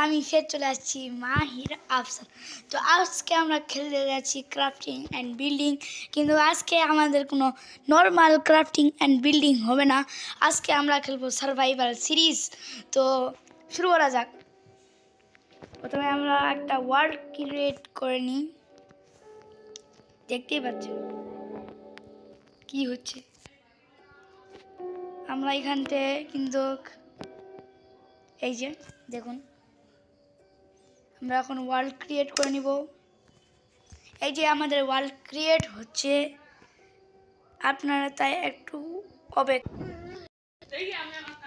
আমি ফের চলে আসছি মাহির আফসার। তো আজকে আমরা খেলতে যাচ্ছি ক্রাফটিং অ্যান্ড বিল্ডিং, কিন্তু আজকে আমাদের কোনো নর্মাল ক্রাফটিং অ্যান্ড বিল্ডিং হবে না। আজকে আমরা খেলবো সার্ভাইভাল সিরিজ। তো শুরু করা যাক। প্রথমে আমরা একটা ওয়ার্ল্ড ক্রিয়েট করে নিই। দেখতেই পাচ্ছেন কি হচ্ছে। আমরা এখান থেকে কিন্তু এই যে দেখুন, আমরা এখন ওয়ার্ল্ড ক্রিয়েট করে নিব। এই যে আমাদের ওয়ার্ল্ড ক্রিয়েট হচ্ছে, আপনারা তাই একটু অপেক্ষা।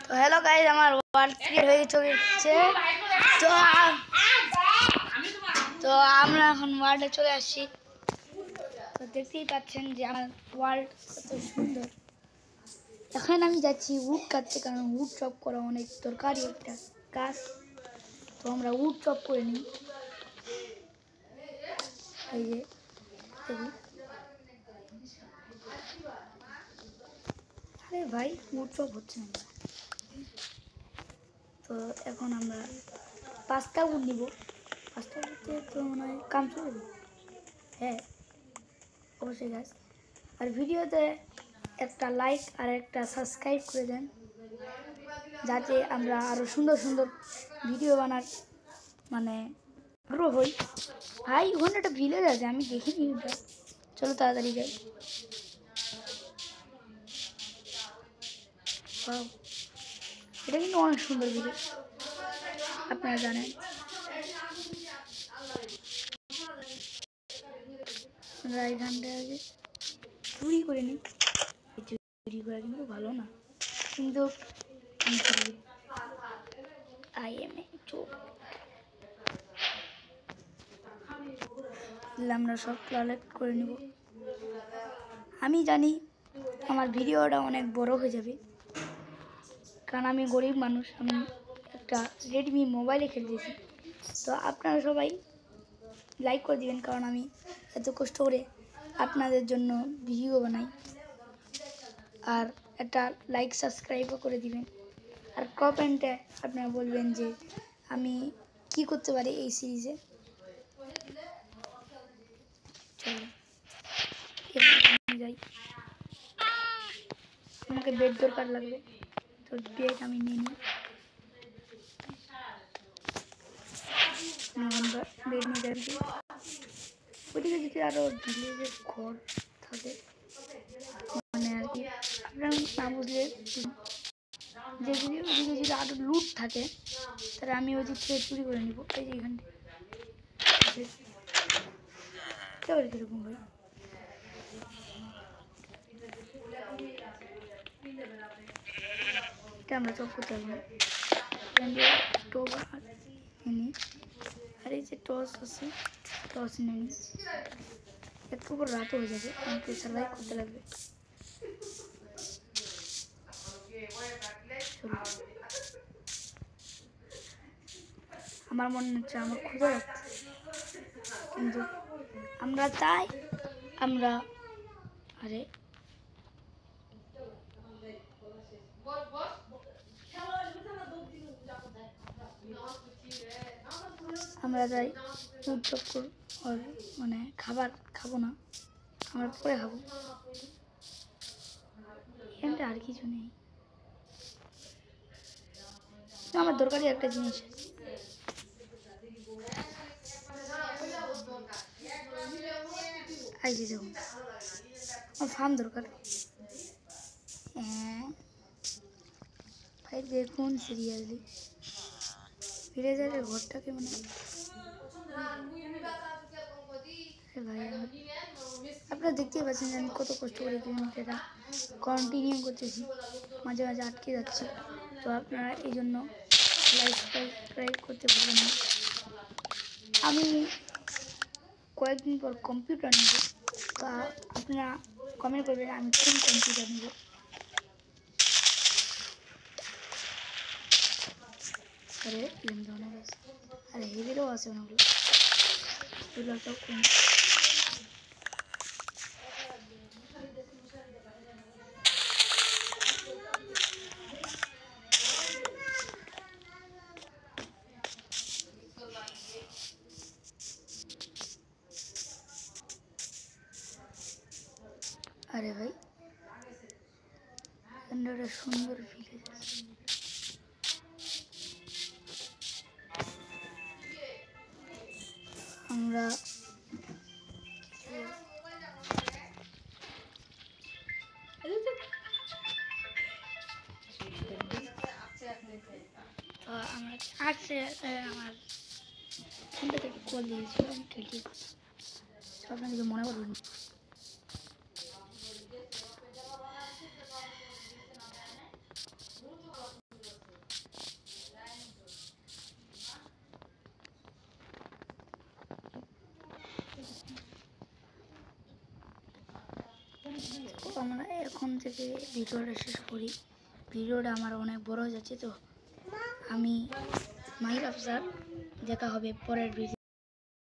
তো হ্যালো গাইজ, আমার ওয়ার্ল্ড ক্রিয়েট হয়ে চলেছে। তো আমরা এখন ওয়ার্ল্ডে চলে আসছি। তো দেখতেই পাচ্ছেন যে আমার ওয়ার্ল্ড কত সুন্দর। এখন আমি যাচ্ছি উড কাটতে, কারণ উড চপ করা অনেক দরকারি একটা কাজ। তো আমরা উড চপ করে নিই। এই যে দেখুন, আরে ভাই উড চপ হচ্ছে না। তো এখন আমরা 5টা উড নিব। 5টা উঠতে তো মনে হয় কাম চলে। হ্যাঁ অবশ্যই গাছ, আর ভিডিওতে একটা লাইক আর একটা সাবস্ক্রাইব করে দেন, যাতে আমরা আরও সুন্দর সুন্দর ভিডিও বানার আগ্রহ হই। ভাই ওখানে একটা ভিলেজ আছে, আমি দেখিনি ওটা। চলো তাড়াতাড়ি যাই। এটা কিন্তু অনেক সুন্দর ভিলেজ, আপনারা জানেন। আমরা এখানটাকে চুরি করে নিই। চুরি করা কিন্তু ভালো না, কিন্তু আমরা সব কালেক্ট করে নিব। আমি জানি আমার ভিডিওটা অনেক বড় হয়ে যাবে, কারণ আমি গরিব মানুষ, আমি একটা রেডমি মোবাইলে খেলতেছি। তো আপনারা সবাই লাইক করে দিবেন, কারণ আমি এত কষ্ট করে আপনাদের জন্য ভিডিও বানাই। আর একটা লাইক সাবস্ক্রাইবও করে দিবেন, আর কমেন্টে আপনারা বলবেন যে আমি কি করতে পারি এই সিরিজে। যাই, আমাকে বেড দরকার লাগবে, তো বেড আমি নিয়ে নিই। বেড নিয়ে যাচ্ছি। ওইদিকে যদি আরও ভিলেজের ঘর থাকে, আর কি আপনারা না বুঝলে, যে যদি ওইদিকে যদি আরও লুট থাকে, তাহলে আমি ওই দিক থেকে চুরি করে নিব। এই যে এখানটা কীরকম ভাই, এটা আমরা চপ করতে পারবো না। আর এই যে টস আছে, টস নিয়ে নিই। একটু পর রাত হয়ে যাবে, আমাকে সার্ভাইভ করতে লাগবে। আমার মনে হচ্ছে আমার ক্ষুধা লাগছে, কিন্তু আমরা তাই আমরা আরে আমরা তাই উৎসব খাবার খাবো না, আমরা পরে খাবো। এখানটা আর কিছু নেই, আমার দরকারি একটা জিনিস আছে। এই যে দেখুন, আমার ফার্ম দরকার। হ্যাঁ ভাই দেখুন, সিরিয়াসলি ভিলেজারের ঘরটাকে ভাই আপনারা দেখতেই পাচ্ছেন যে আমি কত কষ্ট করে এটা কন্টিনিউ করতেছি, মাঝে মাঝে আটকে যাচ্ছে। তো আপনারা এই জন্য লাইক সাবস্ক্রাইব করতে ভুলবেন না। আমি কয়েকদিন পর কম্পিউটার নেব, তো আপনারা কমেন্ট করবেন আমি কোন কম্পিউটার নেব। আরে অনেক আছে, আরে হেভিরও আছে অনেকগুলো, এগুলো সব কোন। একটা সুন্দর ভিলেজ আছে। আমরা তো আমরা আসছে আমার ফোনটা থেকে কল দিয়েছিলাম ঠিকই আপনাদেরকে মনে করবেন। আমরা এখন থেকে ভিডিওটা শেষ করি। ভিডিওটা আমার অনেক বড় হয়ে যাচ্ছে, তো আমি মাহির আফসার, দেখা হবে পরের ভিডিও।